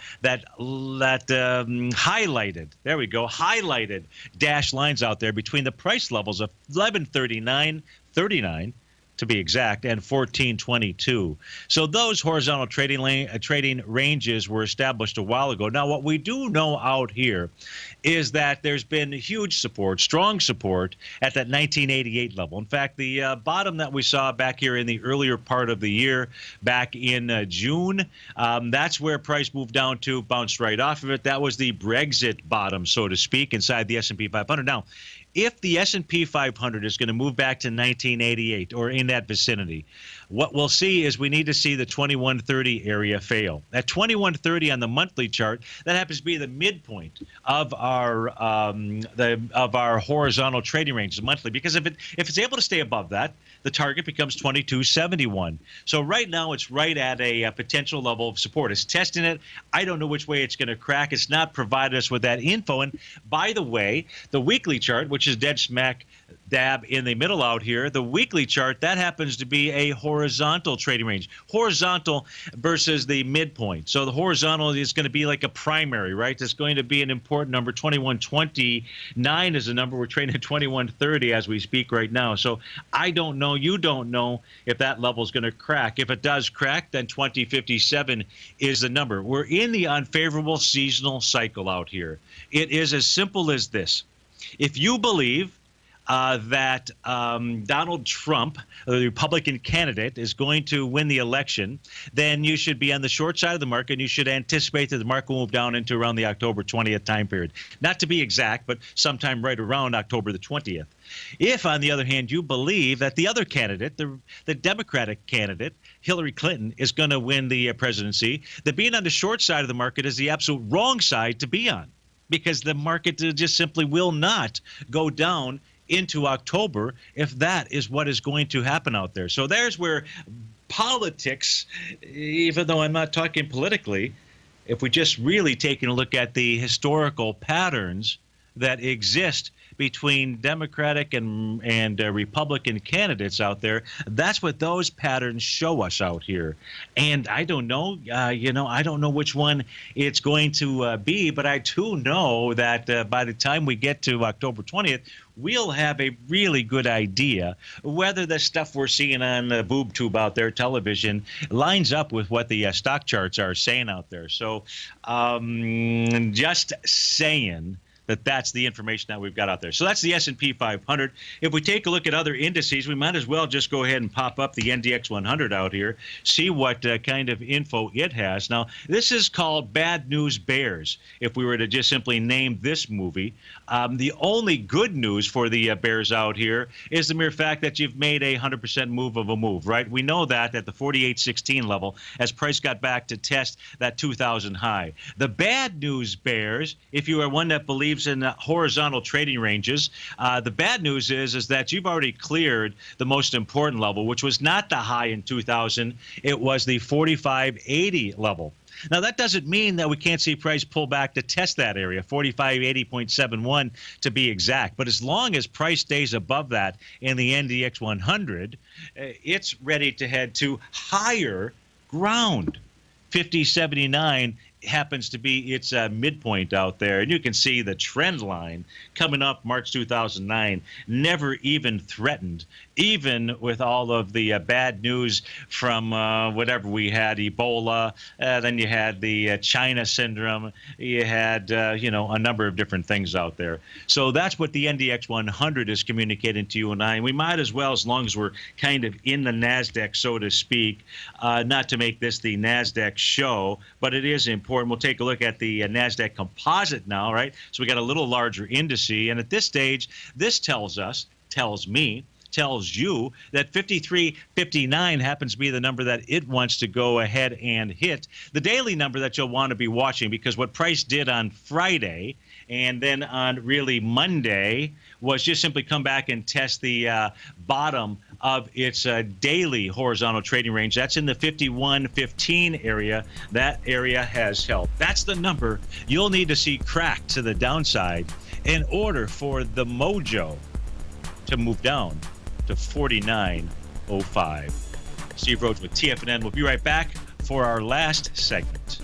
There we go, highlighted dashed lines out there between the price levels of 1139.39 to be exact, and 1422. So those horizontal trading ranges were established a while ago. Now, what we do know out here is that there's been huge support, strong support at that 1988 level. In fact, the bottom that we saw back here in the earlier part of the year, back in June, that's where price moved down to, bounced right off of it. That was the Brexit bottom, so to speak, inside the S&P 500. Now, if the S&P 500 is going to move back to 1988 or in that vicinity, what we'll see is we need to see the 2130 area fail. At 2130 on the monthly chart, that happens to be the midpoint of our horizontal trading range monthly. Because if it's able to stay above that, the target becomes 2271. So right now it's right at a potential level of support. It's testing it. I don't know which way it's going to crack. It's not provided us with that info. And by the way, the weekly chart, which is dead smack dab in the middle out here, the weekly chart, that happens to be a horizontal trading range. Horizontal versus the midpoint. So the horizontal is going to be like a primary, right? It's going to be an important number. 2129 is a number. We're trading at 2130 as we speak right now. So I don't know. You don't know if that level is going to crack. If it does crack, then 2057 is the number. We're in the unfavorable seasonal cycle out here. It is as simple as this. If you believe that Donald Trump, the Republican candidate, is going to win the election, then you should be on the short side of the market, and you should anticipate that the market will move down into around the October 20th time period. Not to be exact, but sometime right around October the 20th. If, on the other hand, you believe that the other candidate, the Democratic candidate, Hillary Clinton, is going to win the presidency, then being on the short side of the market is the absolute wrong side to be on, because the market just simply will not go down into October if that is what is going to happen out there. So there's where politics, even though I'm not talking politically, if we just really taking a look at the historical patterns that exist between Democratic and Republican candidates out there, that's what those patterns show us out here. And I don't know, I don't know which one it's going to be, but I do know that by the time we get to October 20th, we'll have a really good idea whether the stuff we're seeing on the boob tube out there, television, lines up with what the stock charts are saying out there. So just saying that's the information that we've got out there. So that's the S&P 500. If we take a look at other indices, we might as well just go ahead and pop up the NDX 100 out here, see what kind of info it has. Now, this is called Bad News Bears, if we were to just simply name this movie. The only good news for the bears out here is the mere fact that you've made a 100% move of a move, right? We know that at the 48.16 level, as price got back to test that 2,000 high. The bad news bears, if you are one that believes in horizontal trading ranges, the bad news is that you've already cleared the most important level, which was not the high in 2000. It was the 45.80 level. Now, that doesn't mean that we can't see price pull back to test that area, 4580.71 to be exact. But as long as price stays above that in the NDX 100, it's ready to head to higher ground. 5079 happens to be its midpoint out there. And you can see the trend line coming up March 2009, never even threatened, even with all of the bad news from whatever we had, Ebola, then you had the China syndrome, you had, a number of different things out there. So that's what the NDX 100 is communicating to you and I. And we might as well, as long as we're kind of in the NASDAQ, so to speak, not to make this the NASDAQ show, but it is important report, and we'll take a look at the NASDAQ composite now, right? So we got a little larger indice, and at this stage, this tells you that 53.59 happens to be the number that it wants to go ahead and hit. The daily number that you'll want to be watching, because what price did on Friday and then on really Monday was just simply come back and test the bottom of its daily horizontal trading range. That's in the 51.15 area. That area has held. That's the number you'll need to see crack to the downside in order for the mojo to move down to 49.05. Steve Rhodes with TFNN. We'll be right back for our last segment.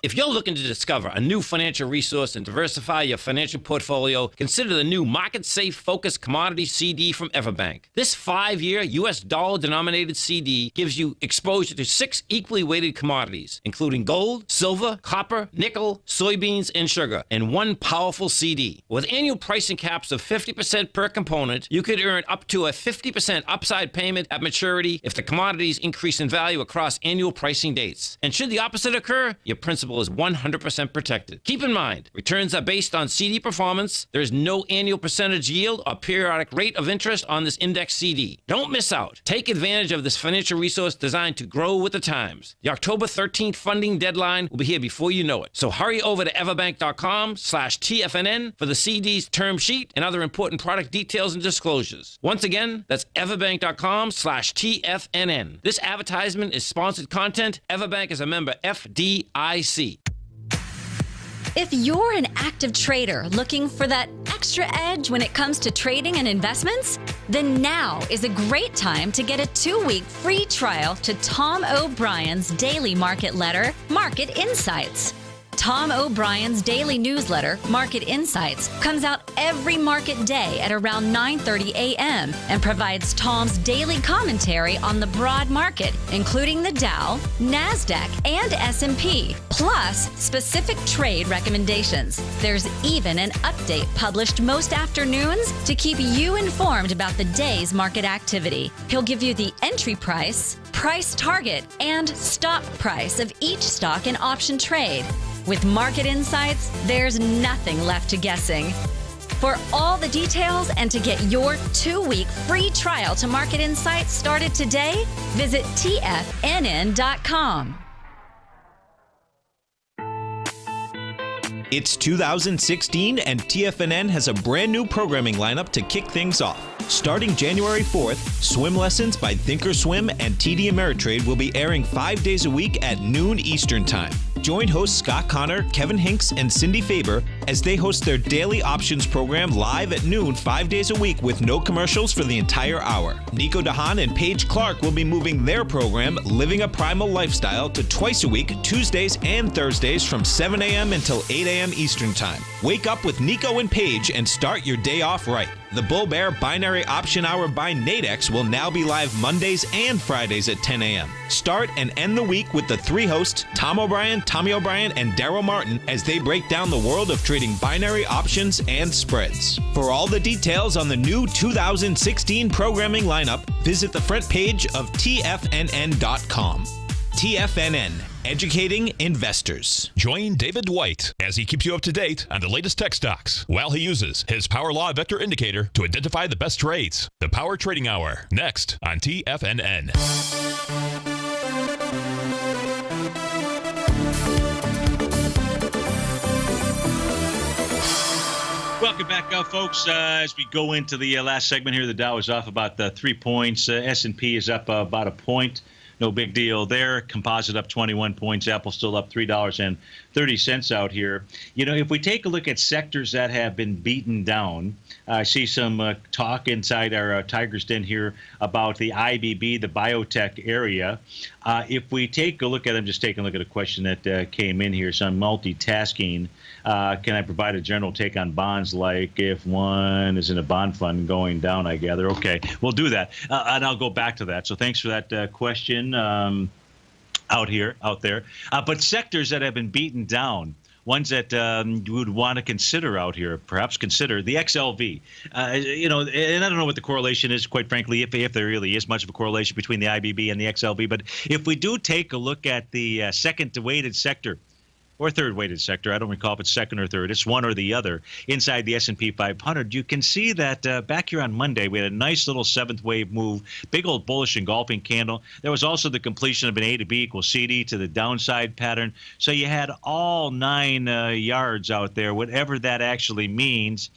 If you're looking to discover a new financial resource and diversify your financial portfolio, consider the new Market Safe Focus Commodity CD from Everbank. This 5-year U.S. dollar-denominated CD gives you exposure to 6 equally weighted commodities, including gold, silver, copper, nickel, soybeans, and sugar, in one powerful CD. With annual pricing caps of 50% per component, you could earn up to a 50% upside payment at maturity if the commodities increase in value across annual pricing dates. And should the opposite occur, your principal is 100% protected. Keep in mind, returns are based on CD performance. There is no annual percentage yield or periodic rate of interest on this index CD. Don't miss out. Take advantage of this financial resource designed to grow with the times. The October 13th funding deadline will be here before you know it. So hurry over to everbank.com/TFNN for the CD's term sheet and other important product details and disclosures. Once again, that's everbank.com/TFNN. This advertisement is sponsored content. Everbank is a member FDIC. If you're an active trader looking for that extra edge when it comes to trading and investments, then now is a great time to get a 2-week free trial to Tom O'Brien's daily market letter, Market Insights. Tom O'Brien's daily newsletter, Market Insights, comes out every market day at around 9:30 a.m. and provides Tom's daily commentary on the broad market, including the Dow, NASDAQ, and S&P, plus specific trade recommendations. There's even an update published most afternoons to keep you informed about the day's market activity. He'll give you the entry price, price target, and stop price of each stock and option trade. With Market Insights, there's nothing left to guessing. For all the details and to get your 2-week free trial to Market Insights started today, visit TFNN.com. It's 2016 and TFNN has a brand new programming lineup to kick things off. Starting January 4th, swim lessons by Thinkorswim and TD Ameritrade will be airing 5 days a week at noon Eastern Time. Join hosts Scott Connor, Kevin Hinks, and Cindy Faber as they host their daily options program live at noon 5 days a week with no commercials for the entire hour. Nico DeHaan and Paige Clark will be moving their program, Living a Primal Lifestyle, to twice a week, Tuesdays and Thursdays from 7 a.m. until 8 a.m. Eastern Time. Wake up with Nico and Paige and start your day off right. The Bull Bear Binary Option Hour by Nadex will now be live Mondays and Fridays at 10 a.m. Start and end the week with the 3 hosts, Tom O'Brien, Tommy O'Brien, and Daryl Martin, as they break down the world of trading binary options and spreads. For all the details on the new 2016 programming lineup, visit the front page of TFNN.com. TFNN, educating investors. Join David White as he keeps you up to date on the latest tech stocks while he uses his Power Law Vector Indicator to identify the best trades. The Power Trading Hour, next on TFNN. Welcome back, folks. As we go into the last segment here, the Dow is off about 3 points. S&P is up about a point. No big deal there. Composite up 21 points. Apple still up $3.30 out here. You know, if we take a look at sectors that have been beaten down, I see some talk inside our Tiger's Den here about the IBB, the biotech area. If we take a look at, I'm just taking a look at a question that came in here, so I'm multitasking. Can I provide a general take on bonds, like if one is in a bond fund going down, I gather? Okay, we'll do that. And I'll go back to that. So thanks for that question out there. But sectors that have been beaten down, ones that you would want to consider out here. Perhaps consider the XLV. And I don't know what the correlation is, quite frankly, if there really is much of a correlation between the IBB and the XLV. But if we do take a look at the second weighted sector, or third weighted sector, I don't recall if it's second or third, it's one or the other, inside the S&P 500, you can see that back here on Monday, we had a nice little seventh wave move, big old bullish engulfing candle. There was also the completion of an A to B equals CD to the downside pattern. So you had all 9 yards out there, whatever that actually means.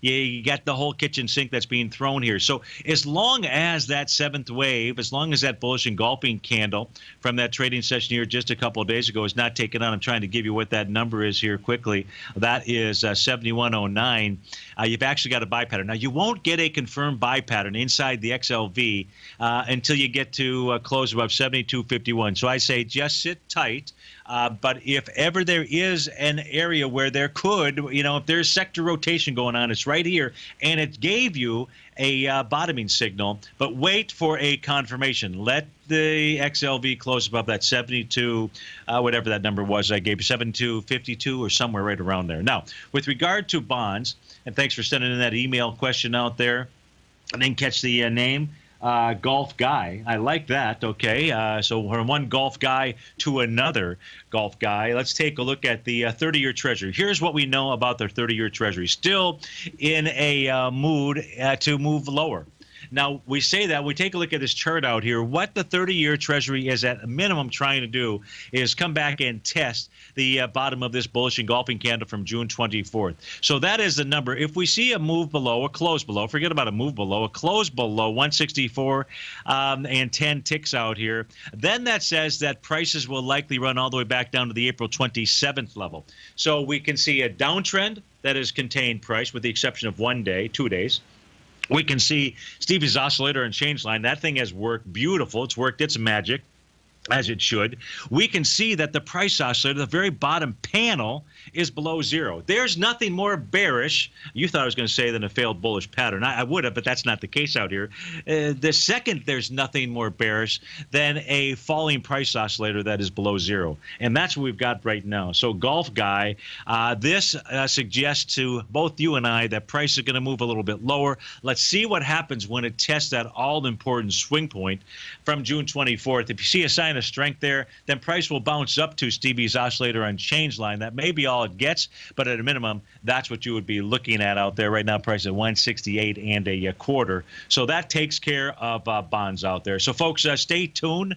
You got the whole kitchen sink that's being thrown here. So as long as that seventh wave, as long as that bullish engulfing candle from that trading session here just a couple of days ago is not taken on, I'm trying to give you what that number is here quickly. That is 7109. You've actually got a buy pattern. Now, you won't get a confirmed buy pattern inside the XLV until you get to close above 7251. So I say just sit tight. But if ever there is an area where there could, if there's sector rotation going on, it's right here, and it gave you a bottoming signal, but wait for a confirmation. Let the XLV close above that 72, whatever that number was I gave you, 7252 or somewhere right around there. Now, with regard to bonds, and thanks for sending in that email question out there, and then catch the name. Golf guy. I like that. Okay. So from one golf guy to another golf guy, let's take a look at the 30-year Treasury. Here's what we know about the 30-year Treasury. Still in a mood to move lower. Now, we say that. We take a look at this chart out here. What the 30-year Treasury is at a minimum trying to do is come back and test the bottom of this bullish engulfing candle from June 24th. So that is the number. If we see a move below, a close below, forget about a move below, a close below 164 and 10 ticks out here, then that says that prices will likely run all the way back down to the April 27th level. So we can see a downtrend that is contained price with the exception of 1 day, 2 days. We can see Stevie's oscillator and change line. That thing has worked beautiful. It's worked its magic, as it should. We can see that the price oscillator, the very bottom panel, is below zero. There's nothing more bearish. You thought I was going to say than a failed bullish pattern. I would have, but that's not the case out here. The second, there's nothing more bearish than a falling price oscillator that is below zero. And that's what we've got right now. So golf guy, this suggests to both you and I that price is going to move a little bit lower. Let's see what happens when it tests that all-important swing point from June 24th. If you see a sign of strength there, then price will bounce up to Stevie's oscillator and change line. That may be all it gets, but at a minimum, that's what you would be looking at out there right now. Price at 168 and a quarter. So that takes care of bonds out there. So folks, stay tuned.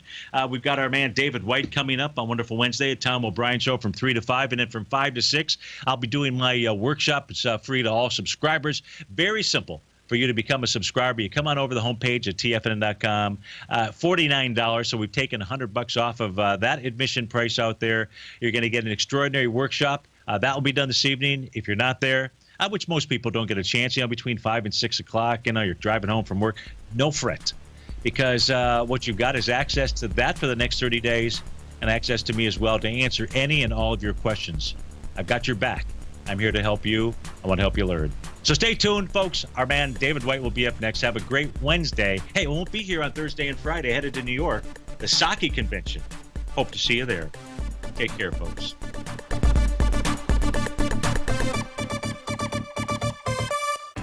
We've got our man David White coming up on Wonderful Wednesday at Tom O'Brien Show from 3 to 5, and then from 5 to 6, I'll be doing my workshop. It's free to all subscribers. Very simple. For you to become a subscriber, you come on over the homepage at TFNN.com, $49. So we've taken $100 off of that admission price out there. You're going to get an extraordinary workshop. That will be done this evening. If you're not there, which most people don't get a chance, between 5 and 6 o'clock, you're driving home from work, no fret. Because what you've got is access to that for the next 30 days and access to me as well to answer any and all of your questions. I've got your back. I'm here to help you. I want to help you learn. So stay tuned, folks. Our man David White will be up next. Have a great Wednesday. Hey, we won't be here on Thursday and Friday. Headed to New York, the Sake Convention. Hope to see you there. Take care, folks.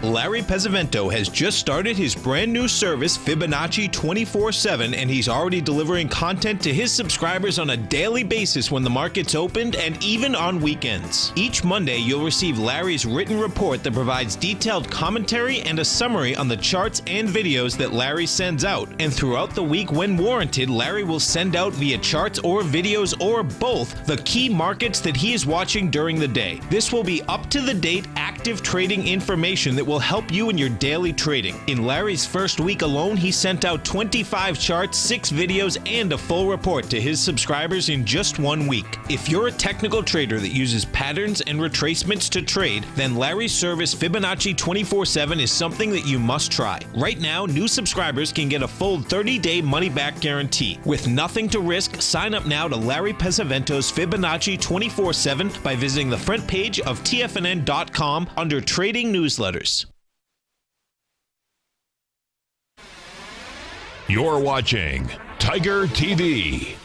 Larry Pesavento has just started his brand new service, Fibonacci 24/7, and he's already delivering content to his subscribers on a daily basis when the market's opened and even on weekends. Each Monday, you'll receive Larry's written report that provides detailed commentary and a summary on the charts and videos that Larry sends out. And throughout the week, when warranted, Larry will send out via charts or videos or both the key markets that he is watching during the day. This will be up-to-the-date, active trading information that will help you in your daily trading. In Larry's first week alone, he sent out 25 charts, 6 videos, and a full report to his subscribers in just 1 week. If you're a technical trader that uses patterns and retracements to trade, then Larry's service Fibonacci 24/7 is something that you must try. Right now, new subscribers can get a full 30-day money-back guarantee. With nothing to risk, sign up now to Larry Pesavento's Fibonacci 24/7 by visiting the front page of TFNN.com under Trading Newsletters. You're watching Tiger TV.